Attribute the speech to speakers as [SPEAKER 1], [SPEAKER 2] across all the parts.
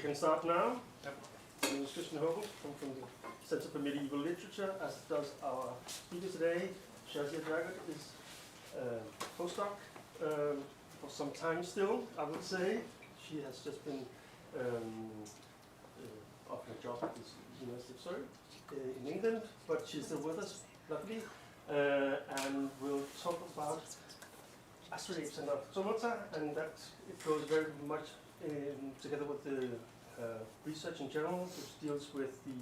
[SPEAKER 1] can start now. My name is Christian Hobel, I'm from the Center for Medieval Literature, as does our speaker today. Shazia Jagot is a postdoc for some time still, I would say. She has just been off her job at the University of Surrey in England, but she's still with us, luckily, and we'll talk about Astrolabes and Automata, and that it goes very much together with the research in general, which deals with the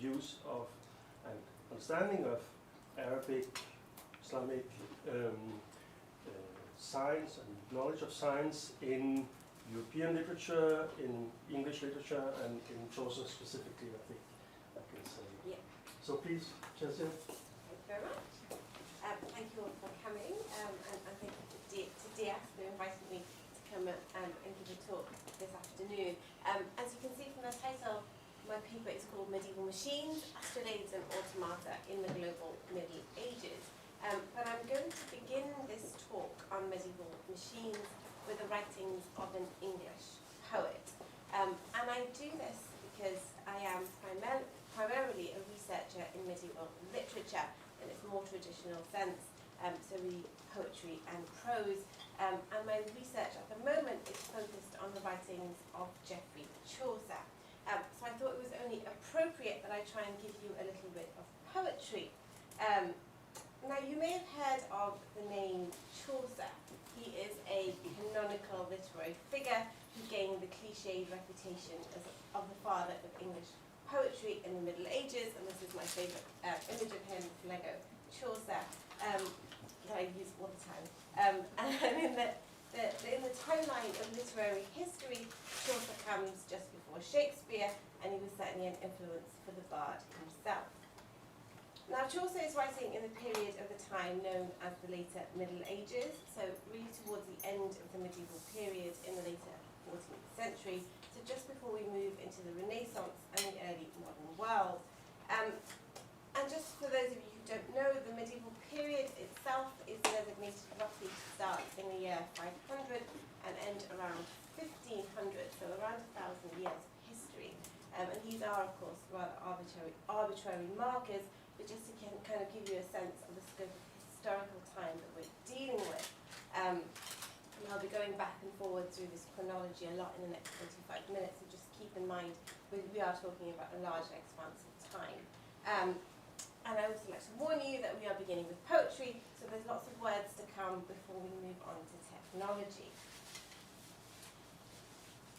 [SPEAKER 1] use of and understanding of Arabic, Islamic science and knowledge of science in European literature, in English literature, and in Chaucer specifically, I think I can say.
[SPEAKER 2] Yeah.
[SPEAKER 1] So please, Chelsea.
[SPEAKER 2] Thank you very much. Thank you all for coming, and thank you to DS for inviting me to come and give a talk this afternoon. As you can see from the title, my paper is called Medieval Machines, Astrolabes and Automata in the Global Middle Ages. But I'm going to begin this talk on medieval machines with the writings of an English poet. And I do this because I am primarily a researcher in medieval literature in its more traditional sense, so really poetry and prose. And my research at the moment is focused on the writings of Geoffrey Chaucer. So I thought it was only appropriate that I try and give you a little bit of poetry. Now, you may have heard of the name Chaucer. He is a canonical literary figure who gained the cliched reputation of the father of English poetry in the Middle Ages, and this is my favourite image of him, Lego Chaucer, that I use all the time. And in the timeline of literary history, Chaucer comes just before Shakespeare, and he was certainly an influence for the bard himself. Now, Chaucer is writing in the period of the time known as the later Middle Ages, so really towards the end of the medieval period in the later 14th century, so just before we move into the Renaissance and the early modern world. And just for those of you who don't know, the medieval period itself is designated roughly to start in the year 500 and end around 1500, so around 1,000 years of history. And these are, of course, rather arbitrary markers, but just to kind of give you a sense of the scope of historical time that we're dealing with. And I'll be going back and forward through this chronology a lot in the next 25 minutes, so just keep in mind we are talking about a large expanse of time. And I also like to warn you that we are beginning with poetry, so there's lots of words to come before we move on to technology.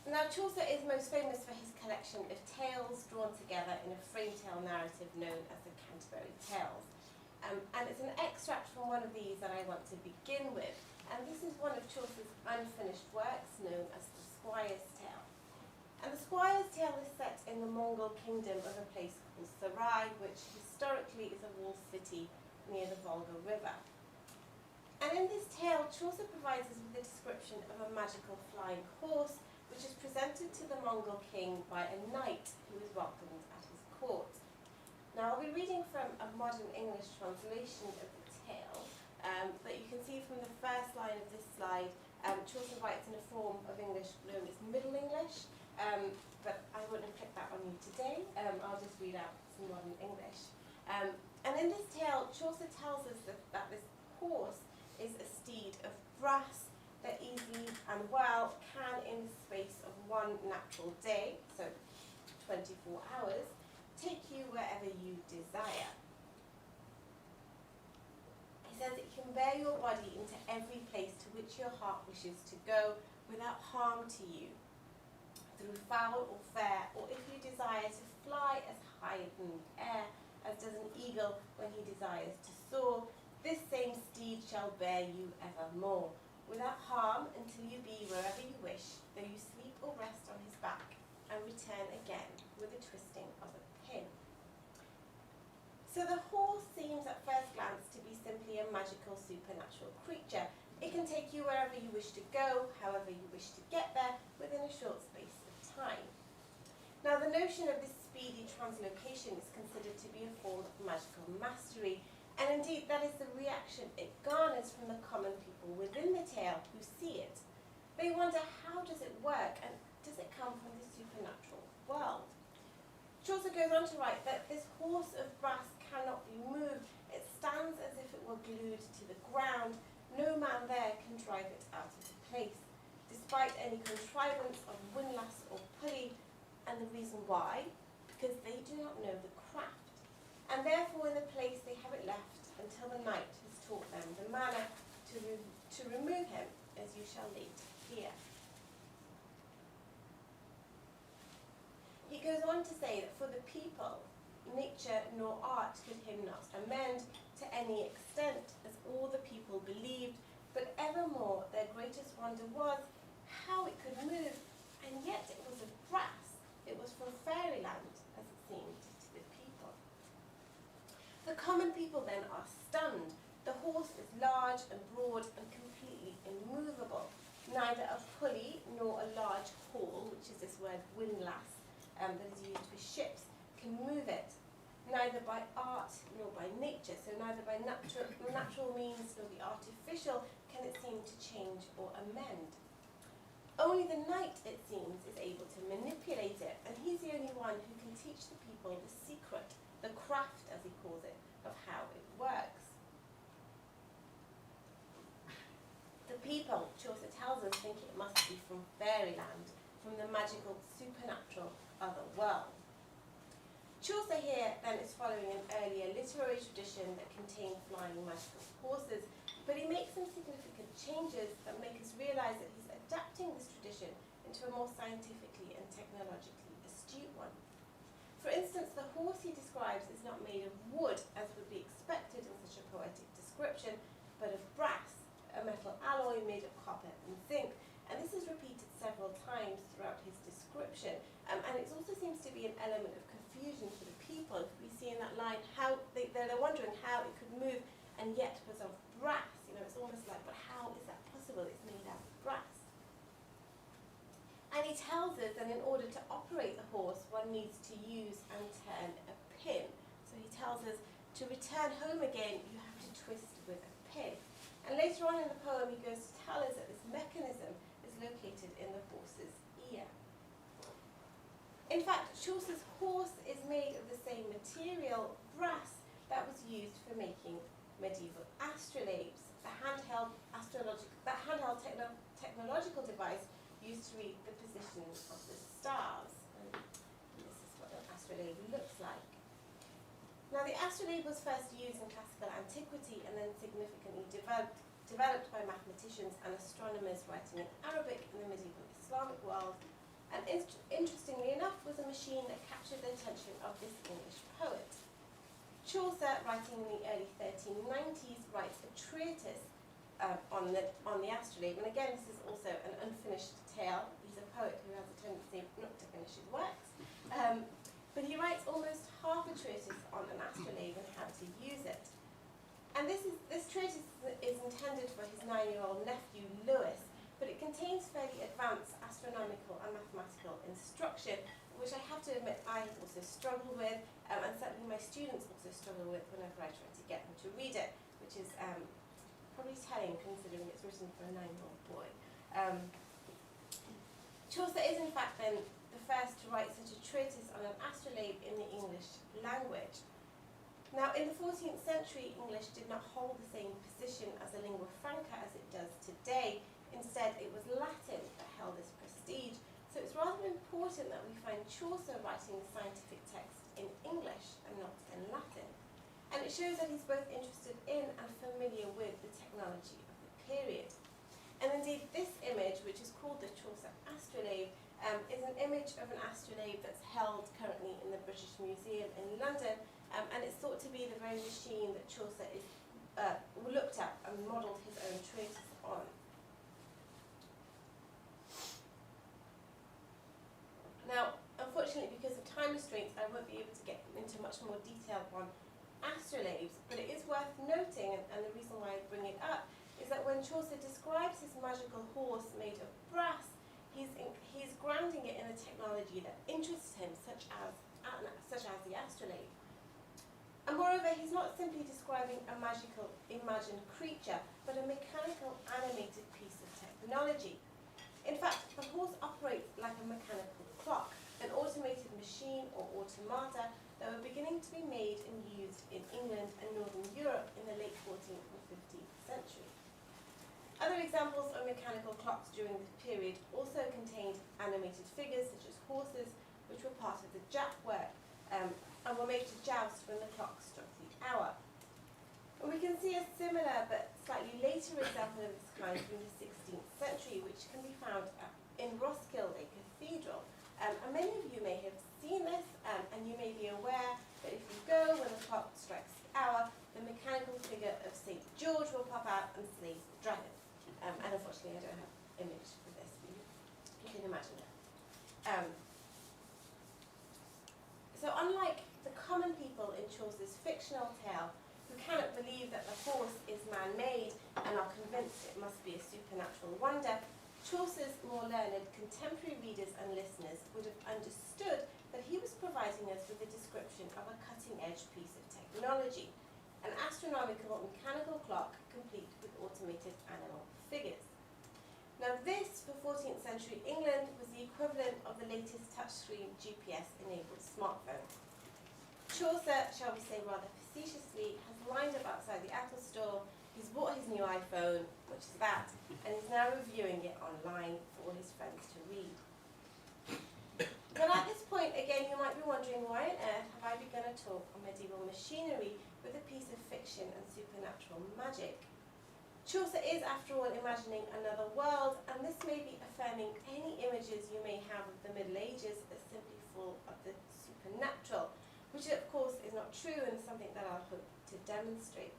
[SPEAKER 2] Now, Chaucer is most famous for his collection of tales drawn together in a frame tale narrative known as the Canterbury Tales. And it's an extract from one of these that I want to begin with. And this is one of Chaucer's unfinished works known as the Squire's Tale. And the Squire's Tale is set in the Mongol kingdom of a place called Sarai, which historically is a walled city near the Volga River. And in this tale, Chaucer provides us with a description of a magical flying horse, which is presented to the Mongol king by a knight who is welcomed at his court. Now, I'll be reading from a modern English translation of the tale, but you can see from the first line of this slide, Chaucer writes in a form of English known as Middle English, but I won't inflict that on you today. I'll just read out some modern English. And in this tale, Chaucer tells us that this horse is a steed of brass that easily and well can, in the space of one natural day, so 24 hours, take you wherever you desire. He says it can bear your body into every place to which your heart wishes to go without harm to you, through foul or fair, or if you desire to fly as high in the air as does an eagle when he desires to soar, this same steed shall bear you evermore, without harm until you be wherever you wish, though you sleep or rest on his back, and return again with a twisting of a pin. So the horse seems at first glance to be simply a magical supernatural creature. It can take you wherever you wish to go, however you wish to get there, within a short space of time. Now, the notion of this speedy translocation is considered to be a form of magical mastery, and indeed that is the reaction it garners from the common people within the tale who see it. They wonder, how does it work, and does it come from the supernatural supernatural world. Chaucer goes on to write that this horse of brass cannot be moved. It stands as if it were glued to the ground. No man there can drive it out of place, despite any contrivance of windlass or pulley. And the reason why? Because they do not know the craft, and therefore in the place they have it left until the knight has taught them the manner to remove him, as you shall later hear. He goes on to say that for the people, nature nor art could him not amend to any extent, as all the people believed, but evermore their greatest wonder was how it could move, and yet it was of brass. It was from fairyland, as it seemed to the people. The common people then are stunned. The horse is large and broad and completely immovable. Neither a pulley nor a large haul, which is this word windlass, that is used for ships, can move it. Neither by art nor by nature, so neither by natural means nor the artificial, can it seem to change or amend. Only the knight, it seems, is able to manipulate it, and he's the only one who can teach the people the secret, the craft, as he calls it, of how it works. The people, Chaucer tells us, think it must be from fairyland, from the magical, supernatural other world. Chaucer here then is following an earlier literary tradition that contained flying magical horses, but he makes some significant changes that make us realise that he's adapting this tradition into a more scientifically and technologically astute one. For instance, the horse he describes is not made of wood, as would be expected in such a poetic description, but of brass, a metal alloy made of copper and zinc, and this is repeated several times throughout his description, and it also seems to be an element of confusion for the people. If we see in that line how they're wondering how it could move and yet was of brass. You know, it's almost like, but how is that possible? It's made out of brass. And he tells us that in order to operate the horse, one needs to use and turn a pin. So he tells us to return home again, you have to twist with a pin. And later on in the poem, he goes to tell us that this mechanism is located in the horse's ear. In fact, Chaucer's horse is made of the same material, brass, that was used for making medieval astrolabes, the handheld technological device used to read the positions of the stars. And this is what an astrolabe looks like. Now, the astrolabe was first used in classical antiquity and then significantly developed by mathematicians and astronomers writing in Arabic in the medieval Islamic world, and interestingly enough was a machine that captured the attention of this English poet. Chaucer, writing in the early 1390s, writes a treatise on the astrolabe, and again this is also an unfinished tale. He's a poet who has a tendency not to finish his works, but he writes almost half a treatise on an astrolabe and how to use it. And this treatise is intended for his 9-year-old nephew Lewis, but it contains fairly advanced astronomical and mathematical instruction, which I have to admit I also struggle with, and certainly my students also struggle with whenever I try to get them to read it, which is probably telling considering it's written for a 9-year-old boy. Chaucer is in fact then the first to write such a treatise on an astrolabe in the English language. Now, in the 14th century, English did not hold the same position as a lingua franca as it does today. Instead, it was Latin that held this prestige. So it's rather important that we find Chaucer writing the scientific text in English and not in Latin. And it shows that he's both interested in and familiar with the technology of the period. And indeed, this image, which is called the Chaucer astrolabe, is an image of an astrolabe that's held currently in the British Museum in London, and it's thought to be the very machine that Chaucer looked at and modelled his own treatise on. Now, unfortunately, because of time restraints, I won't be able to get into much more detail on astrolabes, but it is worth noting, and the reason why I bring it up, is that when Chaucer describes his magical horse made of brass, he's grounding it in a technology that interests him, such as the astrolabe. And moreover, he's not simply describing a magical imagined creature, but a mechanical animated piece of technology. In fact, the horse operates like a mechanical clock, automata that were beginning to be made and used in England and Northern Europe in the late 14th and 15th century. Other examples of mechanical clocks during this period also contained animated figures such as horses, which were part of the jackwork and were made to joust when the clock struck the hour. And we can see a similar but slightly later example of this kind from the 16th century, which can be found in Roskilde Cathedral. And many of you may have seen this, and you may be aware that if you go when the clock strikes the hour, the mechanical figure of St. George will pop out and slay the dragon. And unfortunately, I don't have an image for this, but you can imagine it. So unlike the common people in Chaucer's fictional tale, who cannot believe that the horse is man-made and are convinced it must be a supernatural wonder, Chaucer's more learned contemporary readers and listeners would have understood that he was providing us with a description of a cutting-edge piece of technology, an astronomical mechanical clock complete with automated animal figures. Now this, for 14th century England, was the equivalent of the latest touchscreen GPS-enabled smartphone. Chaucer, shall we say rather facetiously, has lined up outside the Apple store. He's bought his new iPhone, which is that, and is now reviewing it online for all his friends to read. But at this point, again, you might be wondering, why on earth have I begun a talk on medieval machinery with a piece of fiction and supernatural magic? Chaucer is, after all, imagining another world, and this may be affirming any images you may have of the Middle Ages as simply full of the supernatural, which of course is not true and something that I'll hope to demonstrate.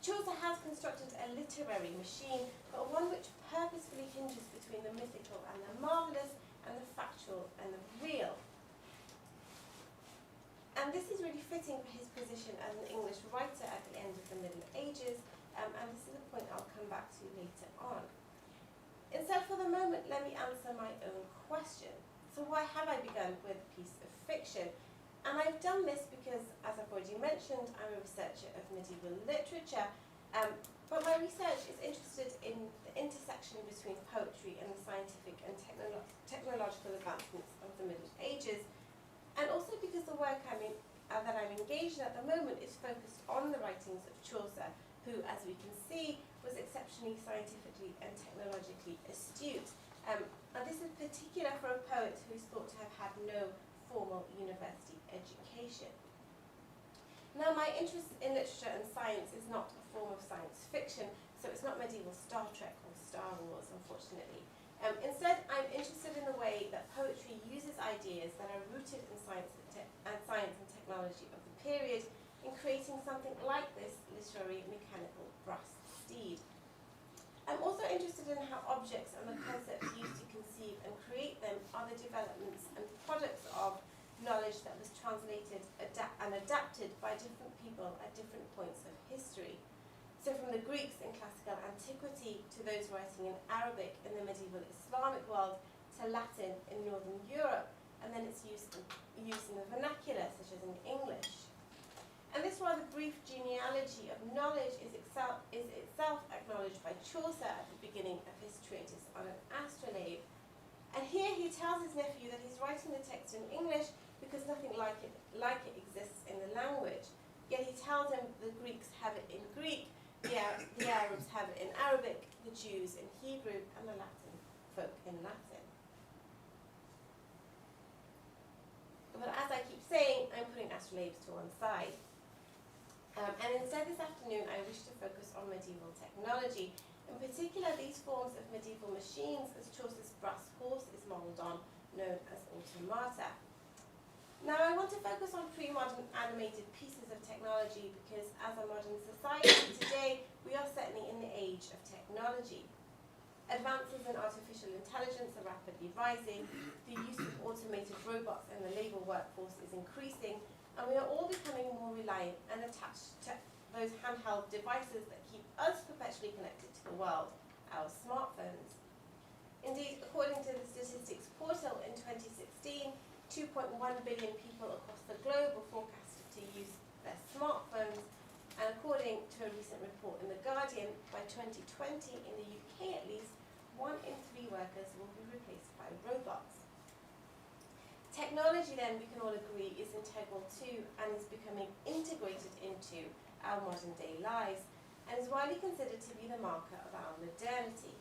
[SPEAKER 2] Chaucer has constructed a literary machine, but one which purposefully hinges between the mythical and the marvellous, and the factual and the real. And this is really fitting for his position as an English writer at the end of the Middle Ages, and this is a point I'll come back to later on. Instead, for the moment, let me answer my own question. So why have I begun with a piece of fiction? And I've done this because, as I've already mentioned, I'm a researcher of medieval literature, but my research is interested in the intersection between poetry and the scientific and technological advancements of the Middle Ages, and also because the work that I'm engaged in at the moment is focused on the writings of Chaucer, who, as we can see, was exceptionally scientifically and technologically astute. And this is particular for a poet who is thought to have had no formal university education. Now, my interest in literature and science is not a form of science fiction, so it's not medieval Star Trek or Star Wars, unfortunately. Instead, I'm interested in the way that poetry uses ideas that are rooted in science and technology of the period in creating something like this literary mechanical brass steed. I'm also interested in how objects and the concepts used to conceive and create them are the developments and products of knowledge that was translated and adapted by different people at different points of history. So from the Greeks in classical antiquity to those writing in Arabic in the medieval Islamic world to Latin in Northern Europe, and then its use in the vernacular, such as in English. And this rather brief genealogy of knowledge is itself acknowledged by Chaucer at the beginning of his treatise on an astrolabe. And here he tells his nephew that he's writing the text in English because nothing like it exists in the language. Yet he tells him the Greeks have it in Greek, the Arabs have it in Arabic, the Jews in Hebrew, and the Latin folk in Latin. But as I keep saying, I'm putting astrolabes to one side. And instead this afternoon I wish to focus on medieval technology, in particular these forms of medieval machines as Chaucer's brass horse is modelled on, known as automata. Now I want to focus on pre-modern animated pieces of technology because as a modern society today we are certainly in the age of technology. Advances in artificial intelligence are rapidly rising, the use of automated robots in the labour workforce is increasing, and we are all becoming more reliant and attached to those handheld devices that keep us perpetually connected to the world, our smartphones. Indeed, according to the statistics portal in 2016, 2.1 billion people across the globe were forecasted to use their smartphones, and according to a recent report in The Guardian, by 2020 in the UK at least, 1 in 3 workers will be replaced by robots. technology then, we can all agree, is integral to and is becoming integrated into our modern day lives and is widely considered to be the marker of our modernity.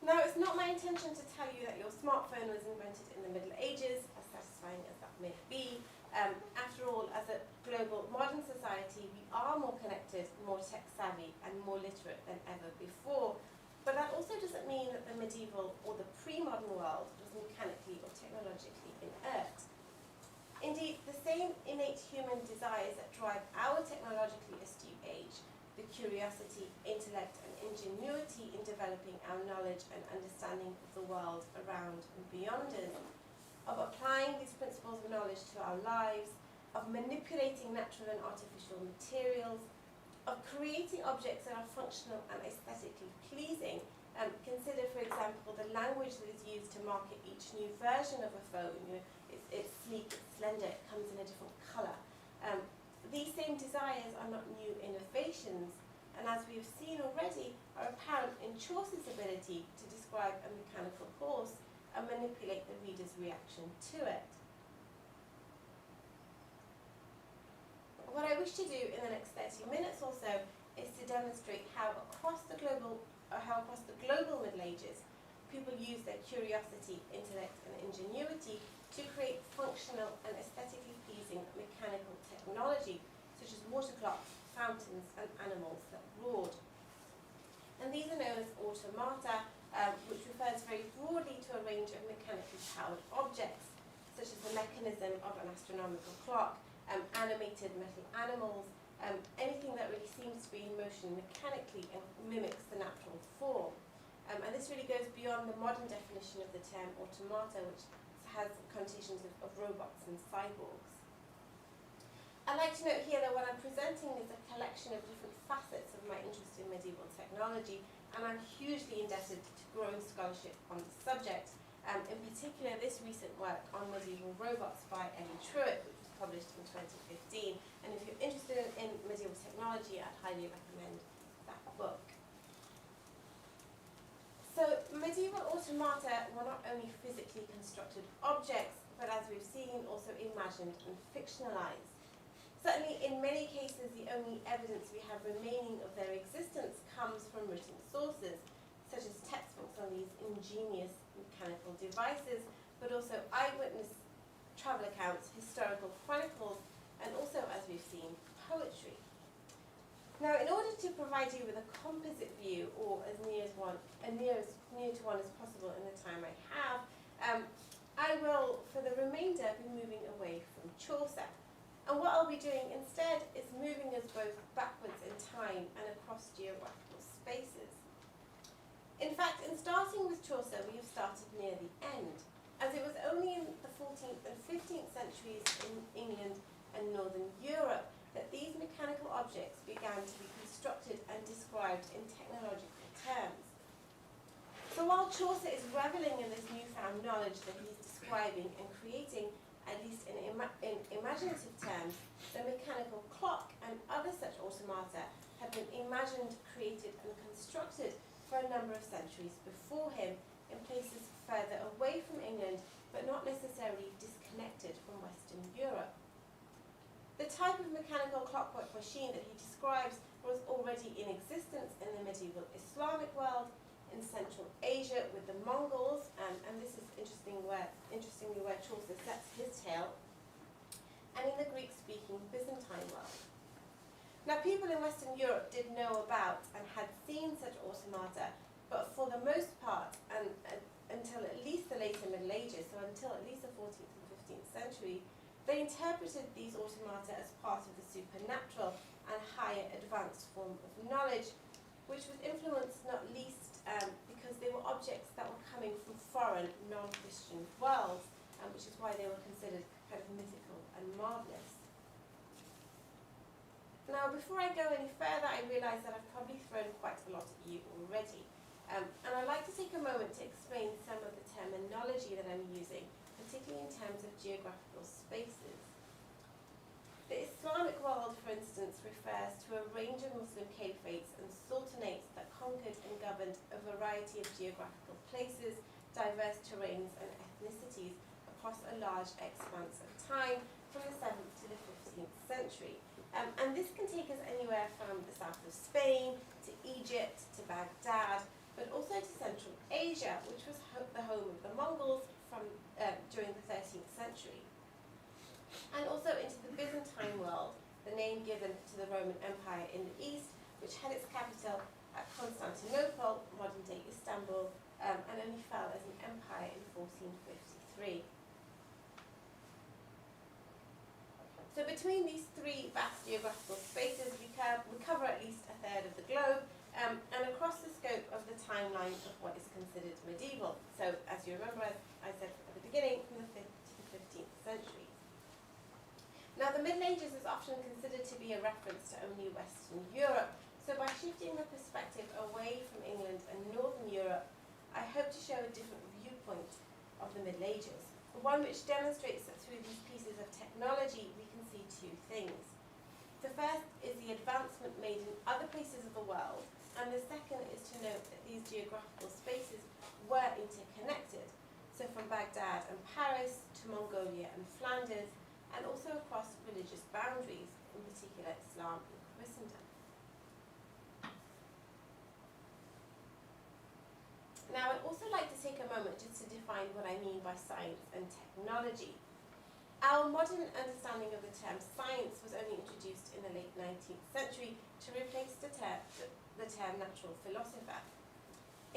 [SPEAKER 2] Now, it's not my intention to tell you that your smartphone was invented in the Middle Ages, as satisfying as that may be. After all, as a global modern society, we are more connected, more tech-savvy, and more literate than ever before. But that also doesn't mean that the medieval or the pre-modern world was mechanically or technologically inert. Indeed, the same innate human desires that drive our technologically astute age, the curiosity, intellect, and ingenuity in developing our knowledge and understanding of the world around and beyond us, of applying these principles of knowledge to our lives, of manipulating natural and artificial materials, of creating objects that are functional and aesthetically pleasing. Consider, for example, the language that is used to market each new version of a phone. It's sleek, it's slender, it comes in a different colour. These same desires are not new innovations, and as we've seen already, are apparent in Chaucer's ability to describe a mechanical horse and manipulate the reader's reaction to it. What I wish to do in the next 30 minutes or so is to demonstrate how across the global Middle Ages, people use their curiosity, intellect, and ingenuity to create functional and aesthetically pleasing mechanical technology, such as water clocks, fountains, and animals that roared. And these are known as automata, which refers very broadly to a range of mechanically powered objects, such as the mechanism of an astronomical clock, animated metal animals, anything that really seems to be in motion mechanically and mimics the natural form. And this really goes beyond the modern definition of the term automata, which has connotations of robots and cyborgs. I'd like to note here that what I'm presenting is a collection of different facets of my interest in medieval technology, and I'm hugely indebted to growing scholarship on the subject, in particular this recent work on medieval robots by Ellie Truitt, which was published in 2015. And if you're interested in medieval technology, I'd highly recommend that book. So medieval automata were not only physically constructed objects, but as we've seen, also imagined and fictionalized. Certainly, in many cases, the only evidence we have remaining of their existence comes from written sources, such as textbooks on these ingenious mechanical devices, but also eyewitness travel accounts, historical chronicles, and also, as we've seen, poetry. Now, in order to provide you with a composite view, or as near to one as possible in the time I have, I will, for the remainder, be moving away from Chaucer. And what I'll be doing instead is moving us both backwards in time and across geographical spaces. In fact, in starting with Chaucer, we have started near the end, as it was only in the 14th and 15th centuries in England and Northern Europe that these mechanical objects began to be constructed and described in technological terms. So while Chaucer is reveling in this newfound knowledge that he's describing and creating, at least in imaginative terms, the mechanical clock and other such automata have been imagined, created, and constructed for a number of centuries before him in places further away from England, but not necessarily disconnected from Western Europe. The type of mechanical clockwork machine that he describes was already in existence in the medieval Islamic world, in Central Asia with the Mongols, and this is interestingly where Chaucer sets his tale, and in the Greek-speaking Byzantine world. Now, people in Western Europe did know about and had seen such automata, but for the most part, and until at least the later Middle Ages, so until at least the 14th and 15th century, they interpreted these automata as part of the supernatural and higher advanced form of knowledge, which was influenced not least because they were objects that were coming from foreign, non-Christian worlds, which is why they were considered kind of mythical and marvellous. Now, before I go any further, I realise that I've probably thrown quite a lot at you already, and I'd like to take a moment to explain some of the terminology that I'm using, particularly in terms of geographical spaces. The Islamic world, for instance, refers to a range of Muslim caliphates and sultanates that conquered and governed a variety of geographical places, diverse terrains and ethnicities across a large expanse of time from the 7th to the 15th century. And this can take us anywhere from the south of Spain to Egypt to Baghdad, but also to Central Asia, which was the home of the Mongols during the 13th century. And also into the Byzantine world, the name given to the Roman Empire in the east, which had its capital at Constantinople, modern-day Istanbul, and only fell as an empire in 1453. So between these three vast geographical spaces, we cover at least a third of the globe, and across the scope of the timeline of what is considered medieval. So, as you remember, as I said at the beginning, from the 5th to the 15th centuries. Now, the Middle Ages is often considered to be a reference to only Western Europe. So by shifting the perspective away from England and Northern Europe, I hope to show a different viewpoint of the Middle Ages, one which demonstrates that through these pieces of technology we can see two things. The first is the advancement made in other places of the world, and the second is to note that these geographical spaces were interconnected, so from Baghdad and Paris to Mongolia and Flanders, and also across religious boundaries, in particular Islam and Christendom. Now, I'd also like to take a moment just to define what I mean by science and technology. Our modern understanding of the term science was only introduced in the late 19th century to replace the term natural philosopher.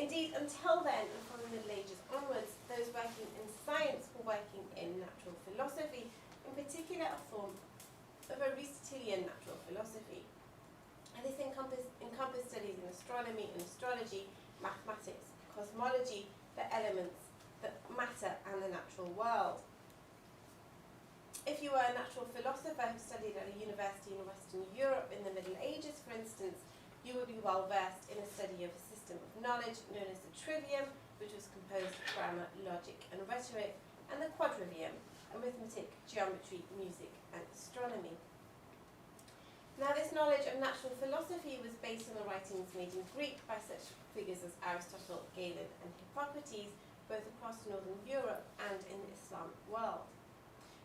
[SPEAKER 2] Indeed, until then, and from the Middle Ages onwards, those working in science were working in natural philosophy, in particular a form of Aristotelian natural philosophy. And this encompassed studies in astronomy and astrology, mathematics, cosmology, the elements, the matter, and the natural world. If you were a natural philosopher who studied at a university in Western Europe in the Middle Ages, for instance, you would be well versed in a study of a system of knowledge known as the trivium, which was composed of grammar, logic, and rhetoric, and the quadrivium, arithmetic, geometry, music, and astronomy. Now, this knowledge of natural philosophy was based on the writings made in Greek by such figures as Aristotle, Galen, and Hippocrates, both across Northern Europe and in the Islamic world.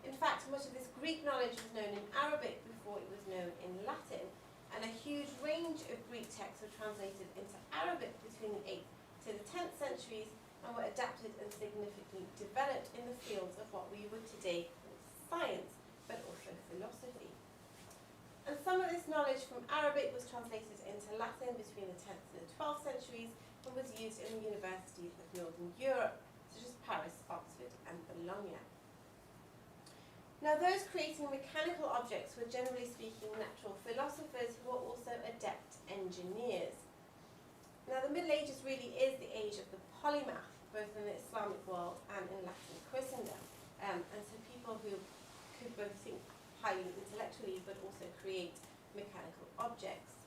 [SPEAKER 2] In fact, much of this Greek knowledge was known in Arabic before it was known in Latin, and a huge range of Greek texts were translated into Arabic between the 8th to the 10th centuries and were adapted and significantly developed in the fields of what we would today call science, but also philosophy. And some of this knowledge from Arabic was translated into Latin between the 10th and the 12th centuries and was used in the universities of Northern Europe, such as Paris, Oxford, and Bologna. Now, those creating mechanical objects were, generally speaking, natural philosophers who were also adept engineers. Now, the Middle Ages really is the age of the polymath, both in the Islamic world and in Latin Christendom. And so people who could both think highly intellectually but also create mechanical objects.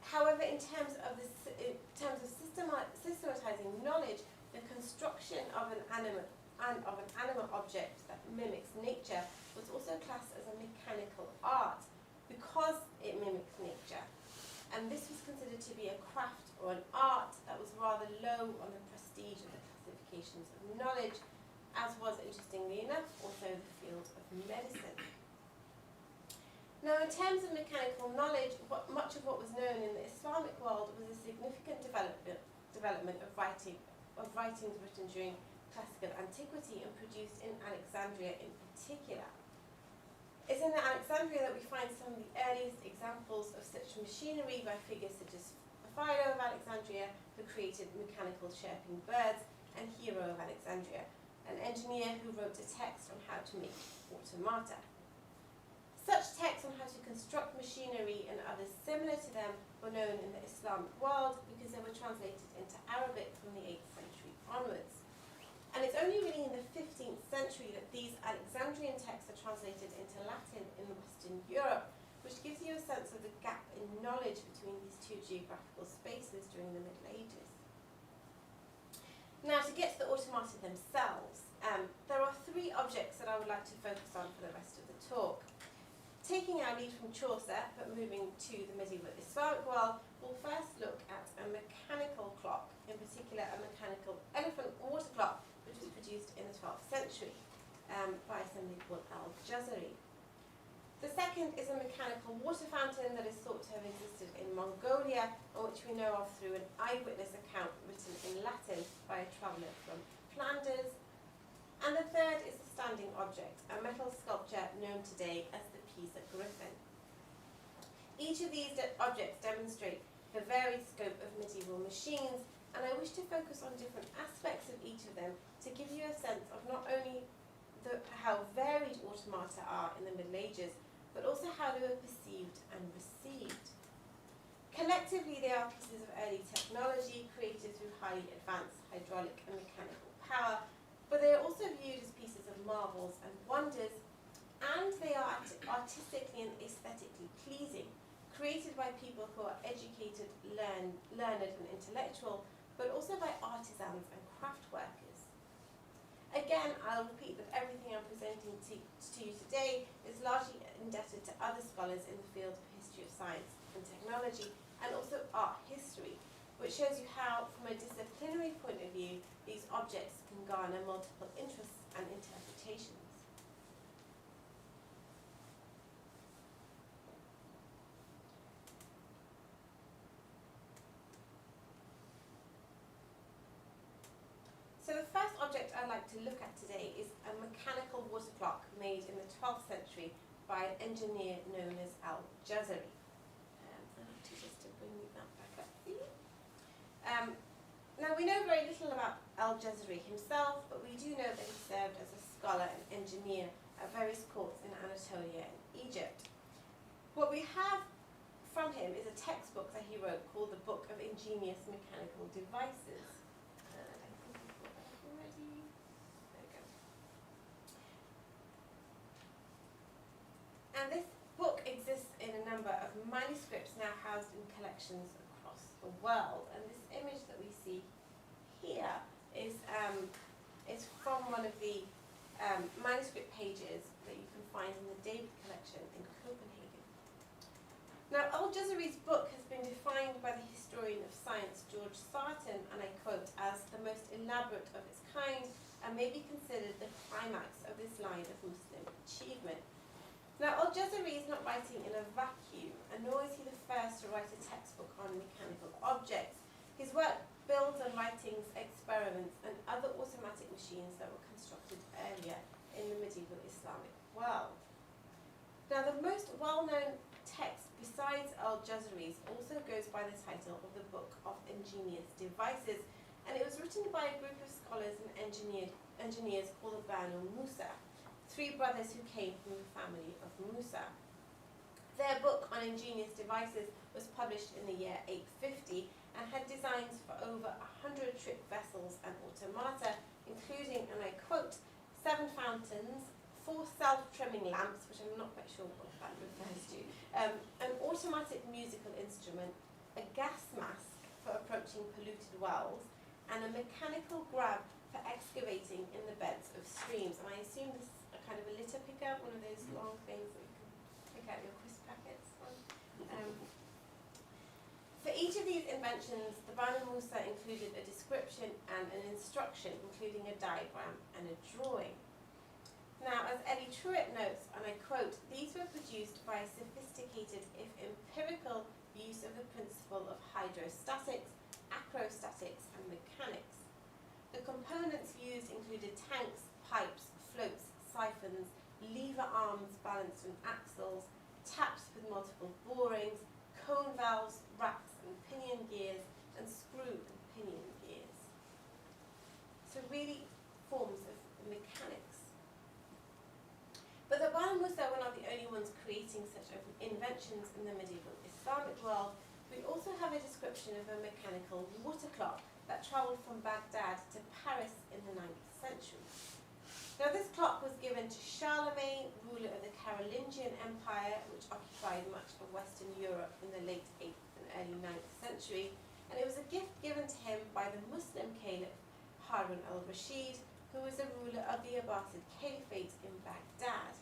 [SPEAKER 2] However, in terms of systematizing knowledge, the construction of an animate object that mimics nature was also classed as a mechanical art because it mimics nature. And this was considered to be a craft or an art that was rather low on the prestige of the classifications of knowledge, as was, interestingly enough, also the field of medicine. Now, in terms of mechanical knowledge, much of what was known in the Islamic world was a significant development of writings written during classical antiquity and produced in Alexandria in particular. It's in Alexandria that we find some of the earliest examples of such machinery by figures such as Philo of Alexandria, who created mechanical chirping birds, and Hero of Alexandria, an engineer who wrote a text on how to make automata. Such texts on how to construct machinery and others similar to them were known in the Islamic world because they were translated into Arabic from the 8th century onwards. And it's only really in the 15th century that these Alexandrian texts are translated into Latin in Western Europe, which gives you a sense of the gap in knowledge between these two geographical spaces during the Middle Ages. Now, to get to the automata themselves, there are three objects that I would like to focus on for the rest of the talk. Taking our lead from Chaucer, but moving to the medieval Islamic world, we'll first look at a mechanical clock, in particular a mechanical elephant water clock, which was produced in the al-Jazari. The second is a mechanical water fountain that is thought to have existed in Mongolia, and which we know of through an eyewitness account written in Latin by a traveller from Flanders. And the third is a standing object, a metal sculpture known today as the Pisa Griffin. Each of these objects demonstrate the varied scope of medieval machines, and I wish to focus on different aspects of each of them to give you a sense of not only how varied automata are in the Middle Ages, but also how they were perceived and received. Collectively, they are pieces of early technology created through highly advanced hydraulic and mechanical power, but they are also viewed as pieces of marvels and wonders, and they are artistically and aesthetically pleasing, created by people who are educated, learned and intellectual, but also by artisans and craft workers. Again, I'll repeat that everything I'm presenting to you today is largely indebted to other scholars in the field of history of science and technology, and also art history, which shows you how, from a disciplinary point of view, these objects can garner multiple interests and interpretations. So the first object I'd like to look at today is a mechanical water clock made in the 12th century by an engineer known as al-Jazari. I'll have to just bring that back up for you. Now we know very little about al-Jazari himself, but we do know that he served as a scholar and engineer at various courts in Anatolia and Egypt. What we have from him is a textbook that he wrote called the Book of Ingenious Mechanical Devices. And this book exists in a number of manuscripts now housed in collections across the world. And this image that we see here is from one of the manuscript pages that you can find in the David collection in Copenhagen. Now, al-Jazari's book has been defined by the historian of science George Sarton, and I quote, as the most elaborate of its kind, and may be considered the climax of this line of Muslim achievement. Now, al-Jazari is not writing in a vacuum, and nor is he the first to write a textbook on mechanical objects. His work builds on writings, experiments, and other automatic machines that were constructed earlier in the medieval Islamic world. Now, the most well-known text besides al-Jazari's also goes by the title of the Book of Ingenious Devices, and it was written by a group of scholars and engineers called the Banu Musa, three brothers who came from the family of Musa. Their book on ingenious devices was published in the year 850 and had designs for over 100 ship vessels and automata, including, and I quote, 7 fountains, 4 self-trimming lamps, which I'm not quite sure what that refers to, an automatic musical instrument, a gas mask for approaching polluted wells, and a mechanical grab for excavating in the beds of streams. And I assume this is a kind of a litter picker, one of those long things that you can pick out your crisp packets on. For each of these inventions, the Banu Musa included a description and an instruction, including a diagram and a drawing. Now, as Ellie Truitt notes, and I quote, these were produced by a sophisticated, if empirical, use of the principle of hydrostatics, acrostatics, and mechanics. The components used included tanks, pipes, floats, siphons, lever arms balanced on axles, taps with multiple borings, cone valves, racks and pinion gears, and screw and pinion gears. So really forms of mechanics. But the Banu Musa were not the only ones creating such inventions in the medieval Islamic world. We also have a description of a mechanical water clock that travelled from Baghdad to Paris in the 9th century. Now, this clock was given to Charlemagne, ruler of the Carolingian Empire, which occupied much of Western Europe in the late 8th and early 9th century, and it was a gift given to him by the Muslim caliph Harun al-Rashid, who was the ruler of the Abbasid Caliphate in Baghdad.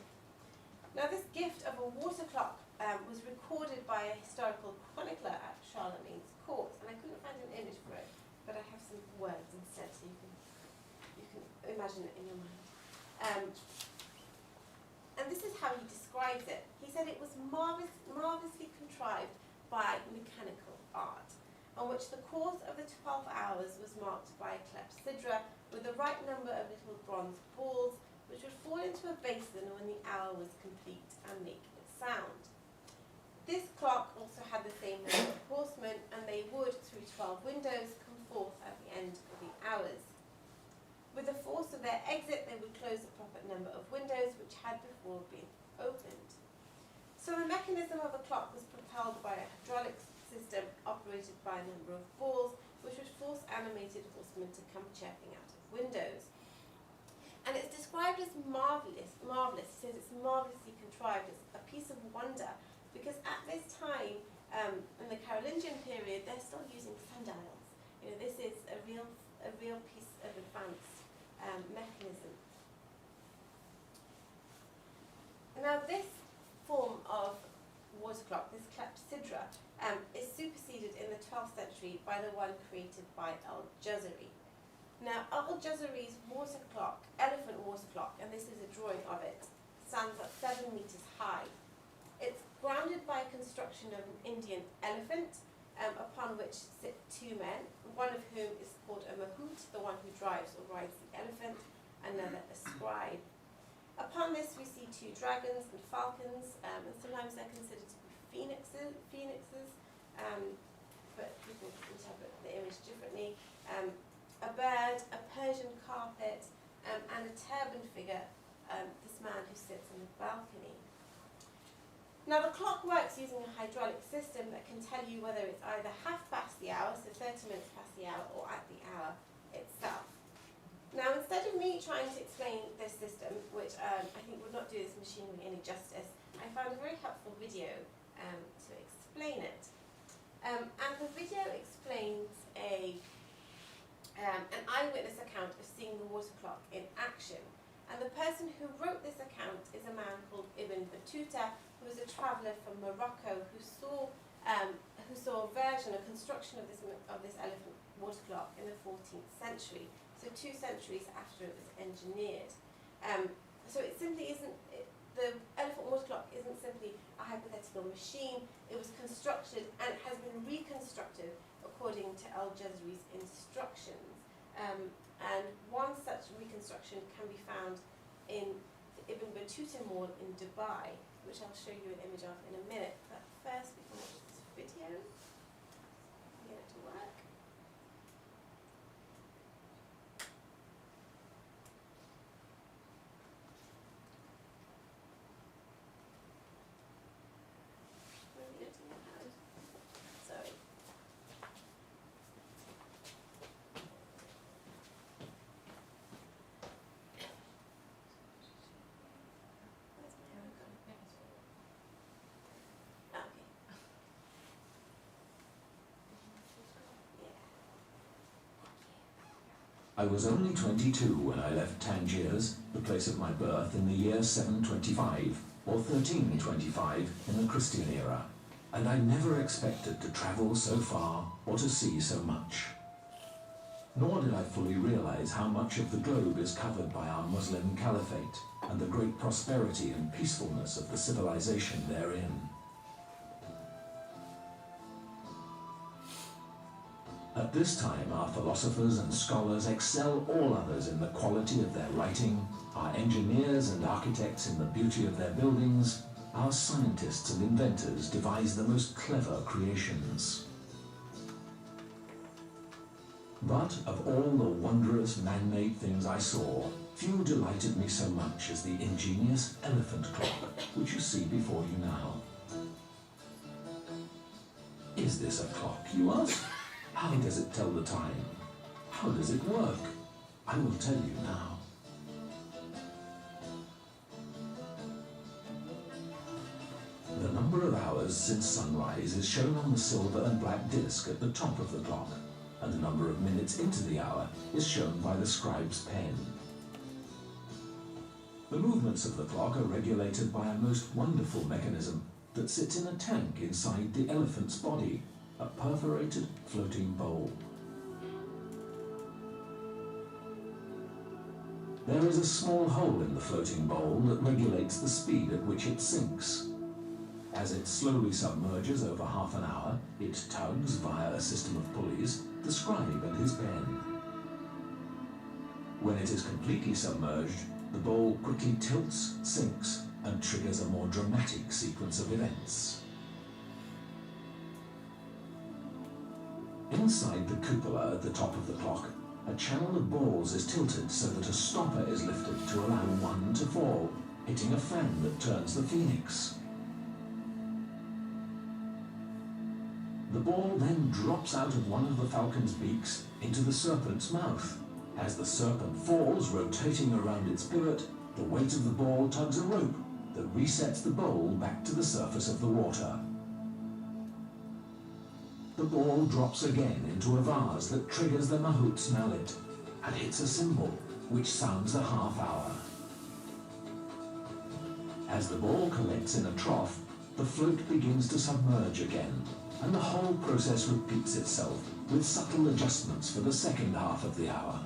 [SPEAKER 2] Now, this gift of a water clock was recorded by a historical chronicler at Charlemagne's court, and I couldn't find an image for it, but I have some words instead, so you can imagine it in your mind. And this is describes it. He said it was marvellously contrived by mechanical art, on which the course of the 12 hours was marked by a clepsydra with the right number of little bronze balls, which would fall into a basin when the hour was complete and make its sound. This clock also had the same number of horsemen, and they would, through 12 windows, come forth at the end of the hours. With the force of their exit, they would close the proper number of windows which had before been opened. So the mechanism of a clock was propelled by a hydraulic system operated by a number of balls, which would force animated horsemen to come chirping out of windows. And it's described as marvellous. It says it's marvellously contrived. It's a piece of wonder, because at this time, in the Carolingian period, they're still using sundials. You know, this is a real piece of advanced mechanism. Now, this form of water clock, this clepsydra, is superseded in the 12th century by the one created by Al-Jazari. Now, Al-Jazari's water clock, elephant water clock, and this is a drawing of it, stands at 7 meters high. It's grounded by construction of an Indian elephant, upon which sit two men, one of whom is called a mahout, the one who drives or rides the elephant, another a scribe. Upon this we see two dragons and falcons, and sometimes they're considered to be phoenixes, but people interpret the image differently. A bird, a Persian carpet, and a turban figure, this man who sits on the balcony. Now, the clock works using a hydraulic system that can tell you whether it's either half past the hour, so 30 minutes past the hour, or at the hour itself. Now, instead of me trying to explain this system, which I think would not do this machinery any justice, I found a very helpful video to explain it. And the video explains an eyewitness account of seeing the water clock in action. And the person who wrote this account is a man called Ibn Battuta, who was a traveller from Morocco who saw a version, a construction of this elephant water clock in the 14th century, so 2 centuries after it was engineered. So it simply isn't, the elephant water clock isn't simply a hypothetical machine. It was constructed and has been reconstructed according to Al-Jazari's instructions. And one such reconstruction can be found in the Ibn Battuta Mall in Dubai, which I'll show you an image of in a minute. But first, we can watch this video and get it to work. Sorry.
[SPEAKER 3] I was only 22 when I left Tangiers, the place of my birth, in the year 725, or 1325 in the Christian era, and I never expected to travel so far or to see so much. Nor did I fully realize how much of the globe is covered by our Muslim caliphate and the great prosperity and peacefulness of the civilization therein. At this time, our philosophers and scholars excel all others in the quality of their writing, our engineers and architects in the beauty of their buildings, our scientists and inventors devise the most clever creations. But of all the wondrous man-made things I saw, few delighted me so much as the ingenious elephant clock, which you see before you now. Is this a clock, you ask? How does it tell the time? How does it work? I will tell you now. The number of hours since sunrise is shown on the silver and black disc at the top of the clock, and the number of minutes into the hour is shown by the scribe's pen. The movements of the clock are regulated by a most wonderful mechanism that sits in a tank inside the elephant's body, a perforated floating bowl. There is a small hole in the floating bowl that regulates the speed at which it sinks. As it slowly submerges over half an hour, it tugs via a system of pulleys the scribe and his pen. When it is completely submerged, the bowl quickly tilts, sinks, and triggers a more dramatic sequence of events. Inside the cupola at the top of the clock, a channel of balls is tilted so that a stopper is lifted to allow one to fall, hitting a fan that turns the phoenix. The ball then drops out of one of the falcon's beaks into the serpent's mouth. As the serpent falls, rotating around its pivot, the weight of the ball tugs a rope that resets the bowl back to the surface of the water. The ball drops again into a vase that triggers the mahout's mallet and hits a cymbal, which sounds the half hour. As the ball collects in a trough, the float begins to submerge again, and the whole process repeats itself with subtle adjustments for the second half of the hour.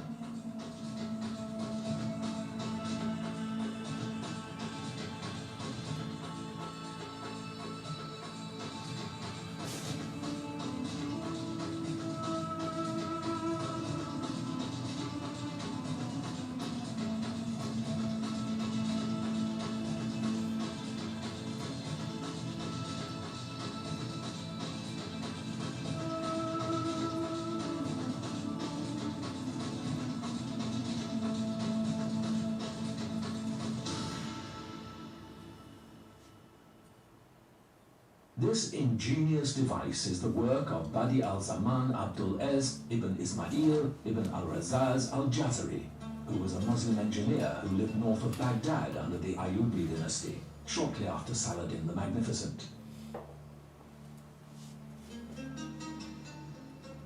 [SPEAKER 3] This ingenious device is the work of Badi al-Zaman Abdul Ez ibn Ismail ibn al-Razaz al-Jazari, who was a Muslim engineer who lived north of Baghdad under the Ayyubi dynasty, shortly after Saladin the Magnificent.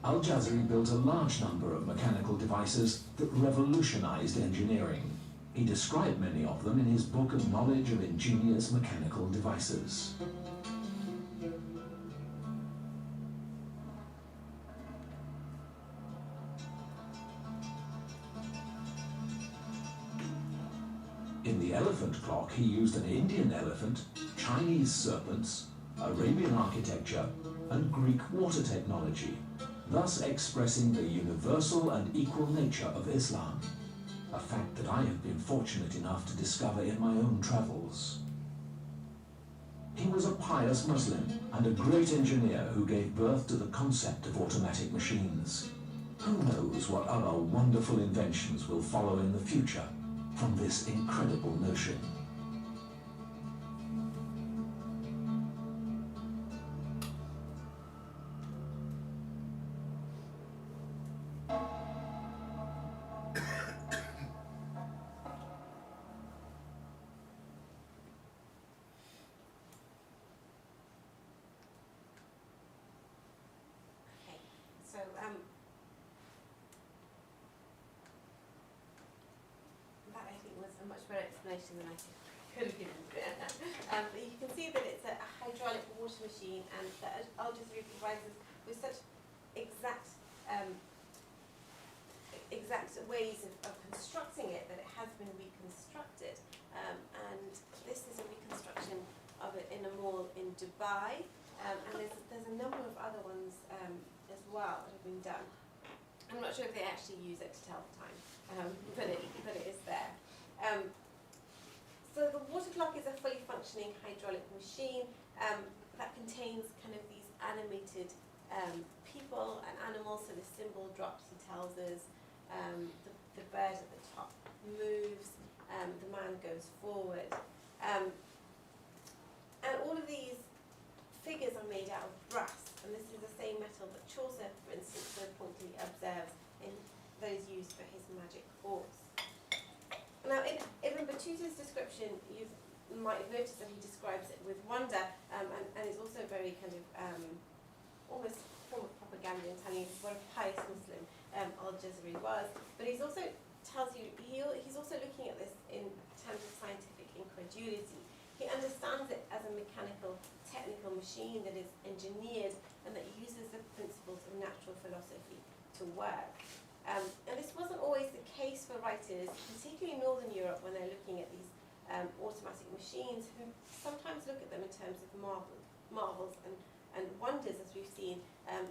[SPEAKER 3] Al-Jazari built a large number of mechanical devices that revolutionized engineering. He described many of them in his book of knowledge of ingenious mechanical devices. In the elephant clock, he used an Indian elephant, Chinese serpents, Arabian architecture, and Greek water technology, thus expressing the universal and equal nature of Islam, a fact that I have been fortunate enough to discover in my own travels. He was a pious Muslim and a great engineer who gave birth to the concept of automatic machines. Who knows what other wonderful inventions will follow in the future from this incredible notion.
[SPEAKER 2] That I think was a much better explanation than I could have given. You can see that it's a hydraulic water machine, and that Al-Jazari provides us with such exact ways of constructing it that it has been reconstructed. And this is a reconstruction of it in a mall in Dubai, and there's a number of other ones as well that have been done. I'm not sure if they actually use it to tell the time, but it is there. So the water clock is a fully functioning hydraulic machine that contains kind of these animated people and animals. So the symbol drops and tells us, the bird at the top moves, the man goes forward. And all of these figures are made out of brass, and this is the same metal that Chaucer, for instance, so pointedly observes in those used for his magic horse. Now, in Ibn Battuta's description, you might have noticed that he describes it with wonder, and is also very kind of almost form of propaganda in telling you what a pious Muslim Al-Jazari was. But he's also tells you he's also looking at this in terms of scientific incredulity. He understands it as a mechanical, technical machine that is engineered and that uses the principles of natural philosophy to work. And this wasn't always the case for writers, particularly in Northern Europe, when they're looking at these automatic machines, who sometimes look at them in terms of marvels and wonders, as we've seen in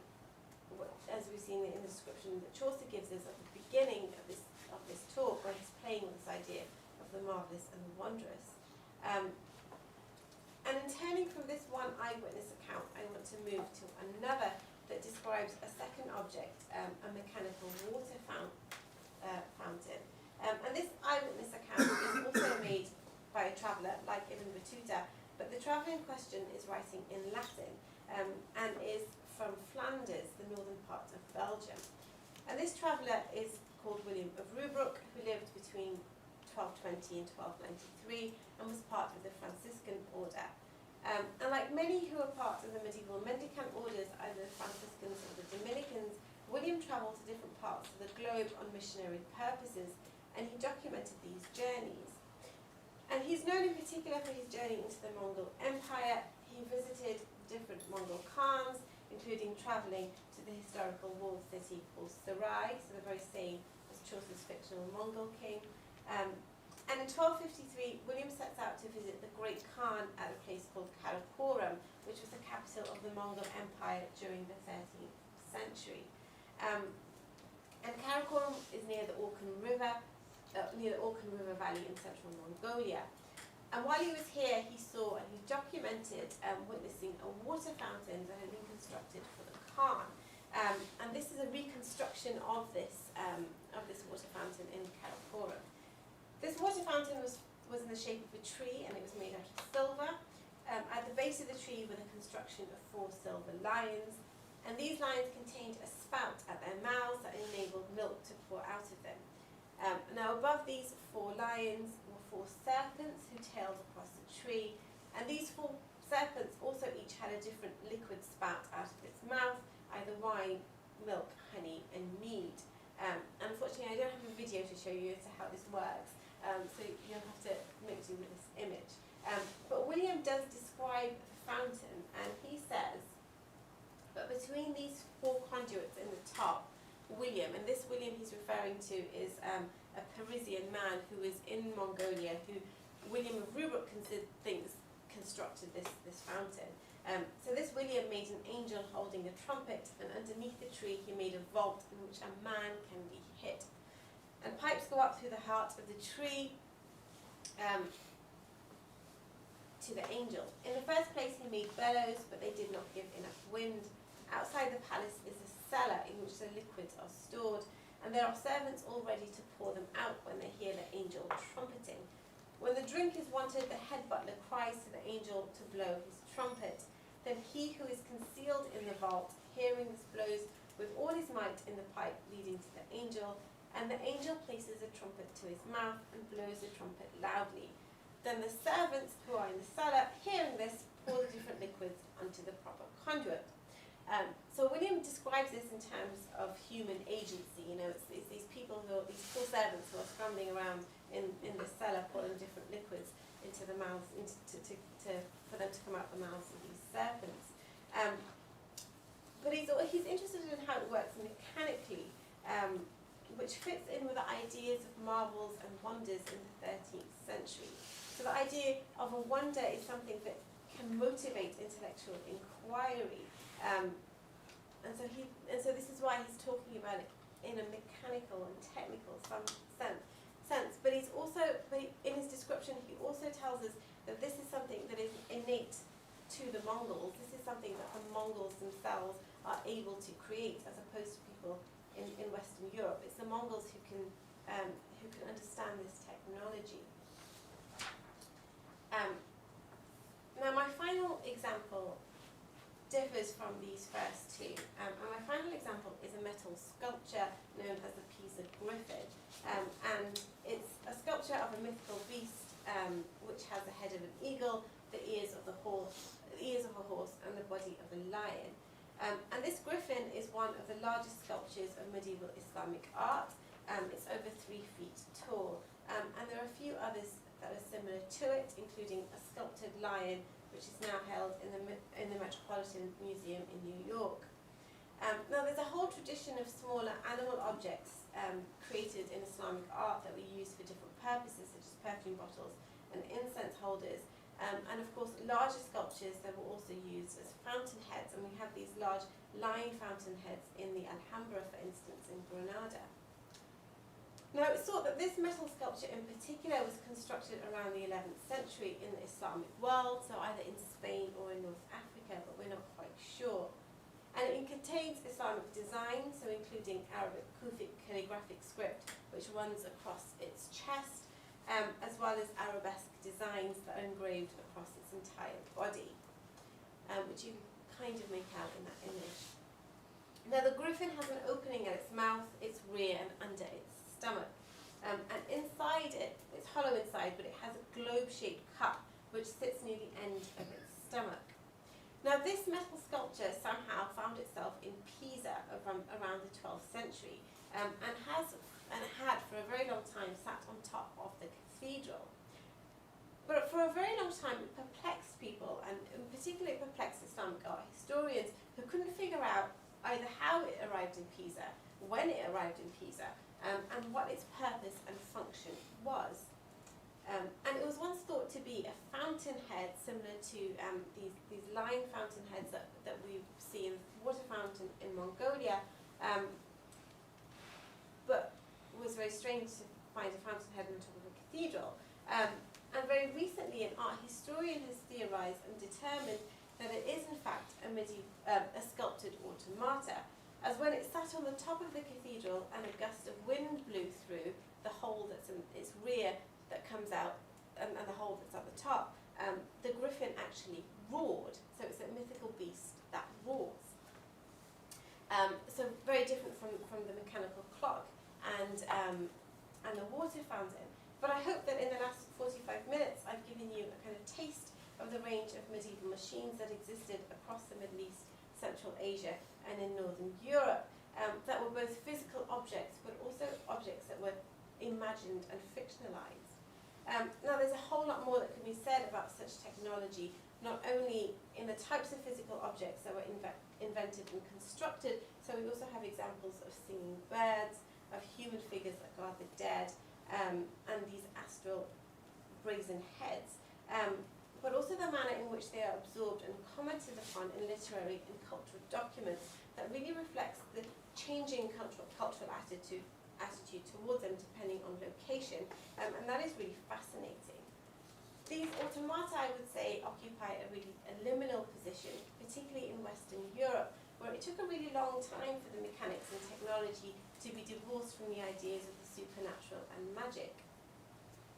[SPEAKER 2] the description that Chaucer gives us at the beginning of this talk, where he's playing with this idea of the marvellous and the wondrous. And in turning from this one eyewitness account, I want to move to another that describes a second object, a mechanical water fountain. And this eyewitness account is also made by a traveller like Ibn Battuta, but the traveller in question is writing in Latin and is from Flanders, the northern part of Belgium. And this traveller is called William of Rubruck, who lived between 1220 and 1293 and was part of the Franciscan order. And like many who were part of the medieval mendicant orders, either the Franciscans or the Dominicans, William travelled to different parts of the globe on missionary purposes, and he documented these journeys. And he's known in particular for his journey into the Mongol Empire. He visited different Mongol Khans, including travelling to the historical walled city called Sarai, so the very same as Chaucer's fictional Mongol king. And in 1253, William sets out to visit the Great Khan at a place called Karakoram, which was the capital of the Mongol Empire during the 13th century. And Karakoram is near the Orkhon River Valley in central Mongolia. And while he was here, he saw and he documented witnessing a water fountain that had been constructed for the Khan. And this is a reconstruction of this water fountain in Karakoram. This water fountain was in the shape of a tree, and it was made out of silver. At the base of the tree were the construction of 4 silver lions, and these lions contained a spout at their mouths that enabled milk to pour out of them. Now above these 4 lions were 4 serpents who tailed across the tree, and these 4 serpents also each had a different liquid spout out of its mouth, either wine, milk, honey, and mead. Unfortunately, I don't have a video to show you as to how this works. So you'll have to make do with this image. But William does describe the fountain, and he says that between these 4 conduits in the top, William, and this William he's referring to is a Parisian man who was in Mongolia, who William of Rubruck constructed this fountain. So this William made an angel holding a trumpet, and underneath the tree he made a vault in which a man can be hid. And pipes go up through the heart of the tree to the angel. In the first place he made bellows, but they did not give enough wind. Outside the palace is a cellar in which the liquids are stored, and there are servants all ready to pour them out when they hear the angel trumpeting. When the drink is wanted, the head butler cries to the angel to blow his trumpet. Then he who is concealed in the vault, hearing this, blows with all his might in the pipe leading to the angel, and the angel places a trumpet to his mouth and blows the trumpet loudly. Then the servants who are in the cellar, hearing this, pour the different liquids onto the proper conduit. So William describes this in terms of human agency. You know, it's these people these 4 servants who are scrambling around in the cellar, pouring different liquids into the mouths, for them to come out the mouths of these serpents. But he's interested in how it works mechanically, which fits in with the ideas of marvels and wonders in the 13th century. So the idea of a wonder is something that can motivate intellectual inquiry. And so this is why he's talking about it in a mechanical and technical sense. But in his description, he also tells us that this is something that is innate to the Mongols. This is something that the Mongols themselves are able to create, as opposed to people in Western Europe. It's the Mongols who can understand this technology. Now my final example differs from these first 2. And my final example is a metal sculpture known as the Pisa Griffin. And it's a sculpture of a mythical beast which has the head of an eagle, the ears of a horse, and the body of a lion. And this griffin is one of the largest sculptures of medieval Islamic art. It's over 3 feet tall. And there are a few others that are similar to it, including a sculpted lion, which is now held in the Metropolitan Museum in New York. Now there's a whole tradition of smaller animal objects created in Islamic art that we use for different purposes, such as perfume bottles and incense holders. And of course, larger sculptures that were also used as fountain heads, and we have these large line fountain heads in the Alhambra, for instance, in Granada. Now, it's thought that this metal sculpture in particular was constructed around the 11th century in the Islamic world, so either in Spain or in North Africa, but we're not quite sure. And it contains Islamic design, so including Arabic Kufic calligraphic script, which runs across its chest, as well as arabesque designs that are engraved across its entire body, which you can kind of make out in that image. Now, the griffin has an opening at its mouth, its rear, and under its stomach. And inside it, it's hollow inside, but it has a globe-shaped cup which sits near the end of its stomach. Now, this metal sculpture somehow found itself in Pisa around the 12th century, and had for a very long time sat on top of the cathedral. But for a very long time it perplexed people, and in particular it perplexed Islamic art historians who couldn't figure out either how it arrived in Pisa, when it arrived in Pisa, and what its purpose and function was. And it was once thought to be a fountainhead similar to these line fountainheads that we see in the water fountain in Mongolia, but it was very strange to find a fountainhead on top of a cathedral. And very recently an art historian has theorized and determined that it is in fact a sculpted automata, as when it sat on the top of the cathedral and a gust of wind blew through the hole that's in its rear that comes out, and the hole that's at the top, the griffin actually roared. So it's a mythical beast that roars. So very different from the mechanical clock and the water fountain. But I hope that in the last 45 minutes I've given you a kind of taste of the range of medieval machines that existed across the Middle East, Central Asia, and in Northern Europe, that were both physical objects but also objects that were imagined and fictionalized. Now, there's a whole lot more that can be said about such technology, not only in the types of physical objects that were invented and constructed, so we also have examples of singing birds, of human figures that guard the dead, and these astral brazen heads, but also the manner in which they are absorbed and commented upon in literary and cultural documents that really reflects the changing cultural attitude towards them depending on location, and that is really fascinating. These automata, I would say, occupy a liminal position, particularly in Western Europe, where it took a really long time for the mechanics and technology to be divorced from the ideas of the supernatural and magic.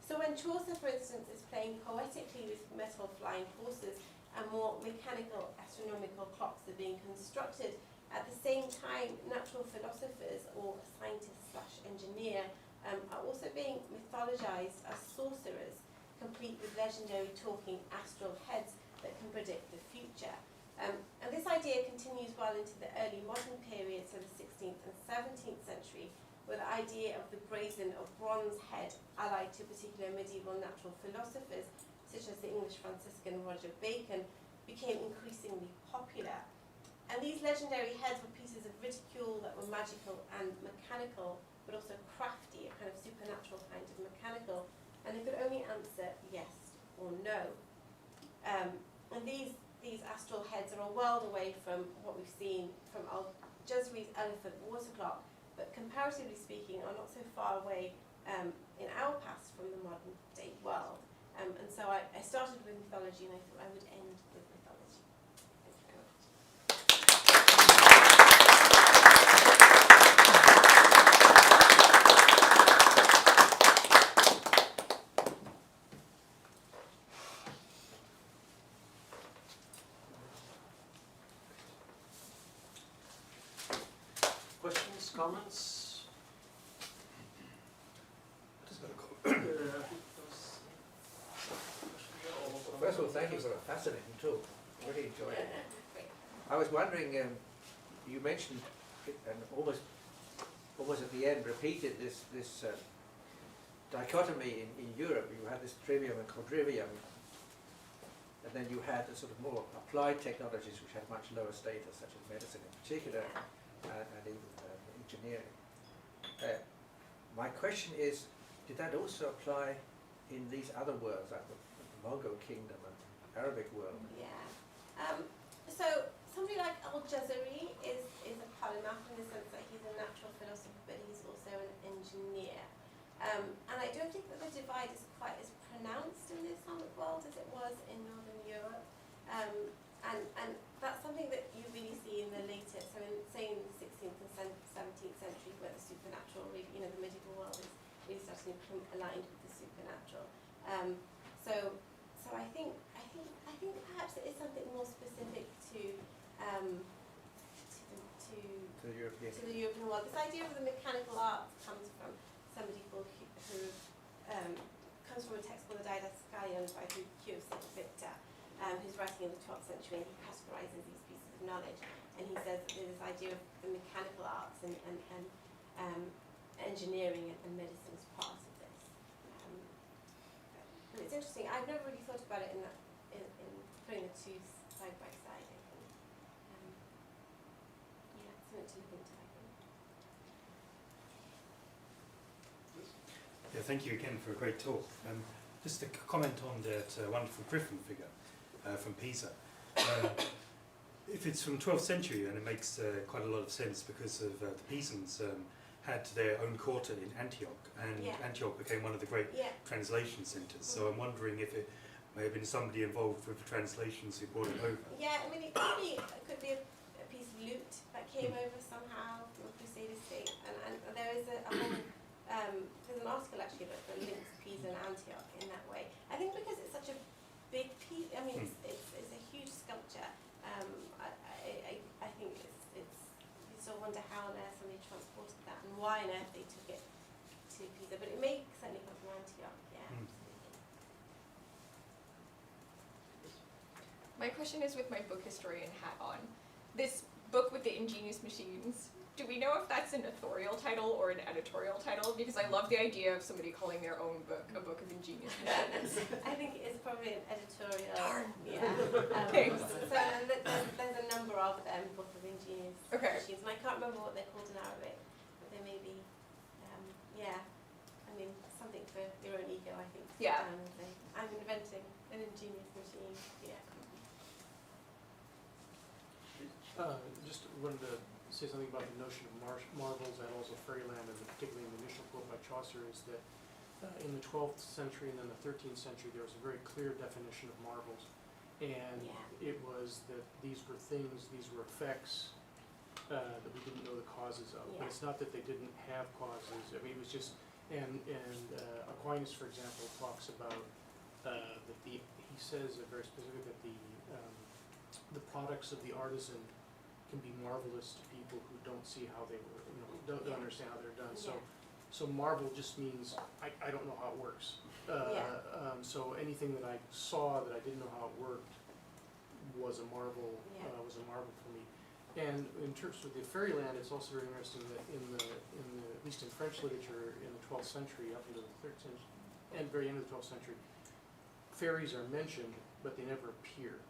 [SPEAKER 2] So when Chaucer, for instance, is playing poetically with metal flying horses and more mechanical astronomical clocks are being constructed, at the same time natural philosophers or scientist/engineer are also being mythologized as sorcerers, complete with legendary talking astral heads that can predict the future. And this idea continues well into the early modern period, so the 16th and 17th century, where the idea of the brazen or bronze head allied to particular medieval natural philosophers, such as the English Franciscan Roger Bacon, became increasingly popular. And these legendary heads were pieces of ridicule that were magical and mechanical, but also crafty, a kind of supernatural kind of mechanical, and they could only answer yes or no. And these astral heads are a world away from what we've seen from Al-Jazri's elephant water clock, but comparatively speaking are not so far away in our past from the modern day world. And so I started with mythology, and I thought I would end with mythology. Thank you very much.
[SPEAKER 1] Questions, comments?
[SPEAKER 4] First of all, thank you for a fascinating talk. Really enjoyed it. I was wondering, you mentioned it, and almost at the end repeated this dichotomy in Europe. You had this trivium and quadrivium, and then you had the sort of more applied technologies which had much lower status, such as medicine in particular, and even engineering. my question is, did that also apply in these other worlds, like the Mogul kingdom and Arabic world?
[SPEAKER 2] Yeah. So somebody like Al-Jazari is a polymath in the sense that he's a natural philosopher, but he's also an engineer. And I don't think that the divide is quite as pronounced in the Islamic world as it was in Northern Europe. And that's something that you really see in the later, so in, say in the 16th and 17th century, where the supernatural, really, you know, the medieval world is really starting to become aligned with the supernatural. So I think perhaps it is something more specific to
[SPEAKER 4] The European.
[SPEAKER 2] the European world. This idea of the mechanical arts comes from somebody who comes from a text called the Didascalion by Q of St. Victor, who's writing in the 12th century, and he categorizes these pieces of knowledge. And he says that there's this idea of the mechanical arts and engineering and medicine as part of this. But it's interesting. I've never really thought about it in putting the two side by side. I think. Yeah, it's something to look into. I think.
[SPEAKER 5] Yeah, thank you again for a great talk. Just a comment on that wonderful griffin figure from Pisa. If it's from 12th century, then it makes quite a lot of sense because of the Pisans had their own quarter in Antioch, and Antioch became one of the great translation centres. So I'm wondering if it may have been somebody involved with the translations who brought it over.
[SPEAKER 2] Yeah, I mean, it could be a piece of loot that came over somehow from a Crusader state, and there is a whole, there's an article actually that links Pisa and Antioch in that way. I think because it's such a big piece, I mean, it's a huge sculpture. I think you sort of wonder how on earth somebody transported that and why on earth they took it to Pisa, but it may certainly come from Antioch, yeah. Absolutely.
[SPEAKER 6] My question is with my book historian hat on. This book with the ingenious machines, do we know if that's an authorial title or an editorial title? Because I love the idea of somebody calling their own book a book of ingenious machines.
[SPEAKER 2] I think it's probably an editorial.
[SPEAKER 6] Darn.
[SPEAKER 2] Yeah.
[SPEAKER 6] Thanks.
[SPEAKER 2] So there's a number of them, book of ingenious machines, and I can't remember what they're called in Arabic, but they may be, yeah. I mean, something for your own ego, I think.
[SPEAKER 6] Yeah.
[SPEAKER 2] I'm inventing an ingenious machine. Yeah.
[SPEAKER 1] Just wanted to say something about the notion of marvels and also fairyland, and particularly in the initial quote by Chaucer, is that in the 12th century and then the 13th century there was a very clear definition of marvels, and it was that these were things, these were effects that we didn't know the causes of. But it's not that they didn't have causes. I mean, it was just, and Aquinas, for example, talks about that he says very specific that the products of the artisan can be marvelous to people who don't see how they were, don't understand how they're done. So marvel just means I don't know how it works. So anything that I saw that I didn't know how it worked was a marvel. Was a marvel for me. And in terms of the fairyland, it's also very interesting that in the at least in French literature in the 12th century up into the 13th century and very end of the 12th century, fairies are mentioned, but they never appear.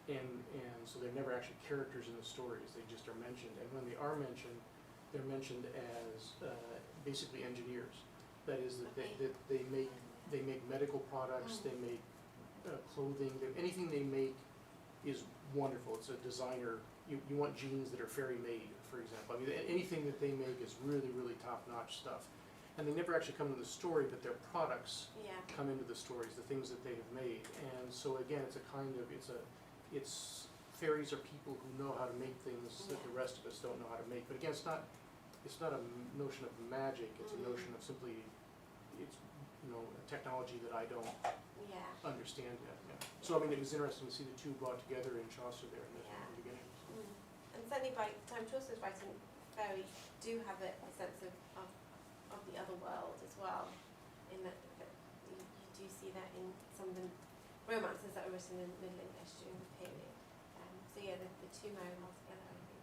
[SPEAKER 1] And so they're never actually characters in the stories, they just are mentioned. And when they are mentioned, they're mentioned as basically engineers. That is, that they make medical products, they make clothing, anything they make is wonderful. It's a designer, you want jeans that are fairy made, for example. I mean, anything that they make is really, really top-notch stuff. And they never actually come into the story, but their products come into the stories, the things that they have made. And so again, it's a kind of, fairies are people who know how to make things that the rest of us don't know how to make. But again, it's not a notion of magic, it's a notion of simply, it's, a technology that I don't understand yet. So I mean, it was interesting to see the two brought together in Chaucer there in the beginning.
[SPEAKER 2] And certainly by the time Chaucer's writing, fairies do have a sense of the other world as well, in that you do see that in some of the romances that were written in Middle English during the period. So yeah, the two marry well together, I think.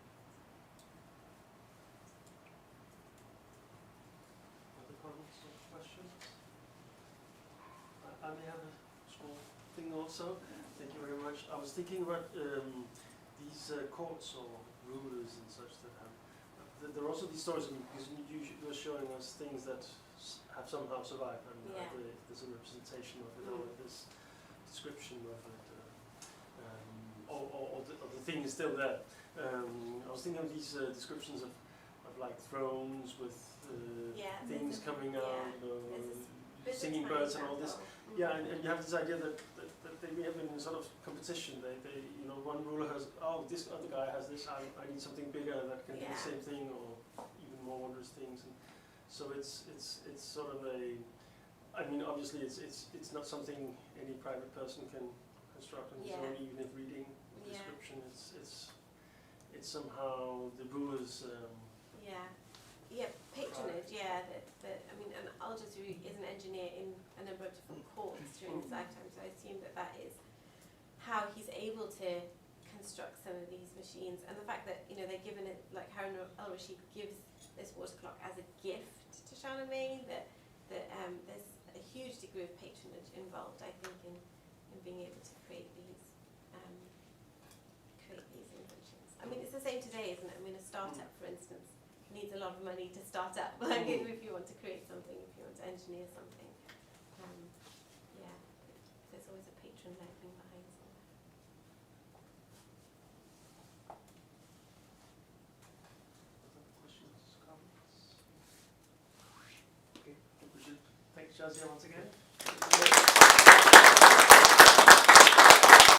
[SPEAKER 1] Other comments or questions? I may have a small thing also. Thank you very much. I was thinking about these courts or rulers and such that have there are also these stories, because you were showing us things that have somehow survived, and
[SPEAKER 2] Yeah.
[SPEAKER 1] there's a representation of it, or this description of it, or the thing is still there. I was thinking of these descriptions of like thrones with
[SPEAKER 2] Yeah,
[SPEAKER 1] things
[SPEAKER 2] there's a-
[SPEAKER 1] coming
[SPEAKER 2] yeah,
[SPEAKER 1] out,
[SPEAKER 2] there's a
[SPEAKER 1] singing
[SPEAKER 2] tiny
[SPEAKER 1] birds and all this.
[SPEAKER 2] example.
[SPEAKER 1] Yeah, and you have this idea that they may have been in sort of competition. They one ruler has, oh, this other guy has this, I need something bigger that can do
[SPEAKER 2] Yeah.
[SPEAKER 1] the same thing, or even more wondrous things. And so it's sort of a, I mean, obviously it's not something any private person can construct on his
[SPEAKER 2] Yeah.
[SPEAKER 1] own, even if reading the
[SPEAKER 2] Yeah.
[SPEAKER 1] description. It's somehow the ruler's.
[SPEAKER 2] Yeah, patronage, yeah. I mean, and Al-Jazari is an engineer in a number of different courts during his lifetime, so I assume that is how he's able to construct some of these machines. And the fact that, they're given it, like Harun al-Rashid gives this water clock as a gift to Charlemagne, that there's a huge degree of patronage involved, I think, in being able to create these inventions. I mean, it's the same today, isn't it? I mean, a startup, for instance, needs a lot of money to start up. Like, if you want to create something, if you want to engineer something, yeah, there's always a patron lurking behind somewhere.
[SPEAKER 1] Other questions, comments? Okay, I think we should thank Shazia once again.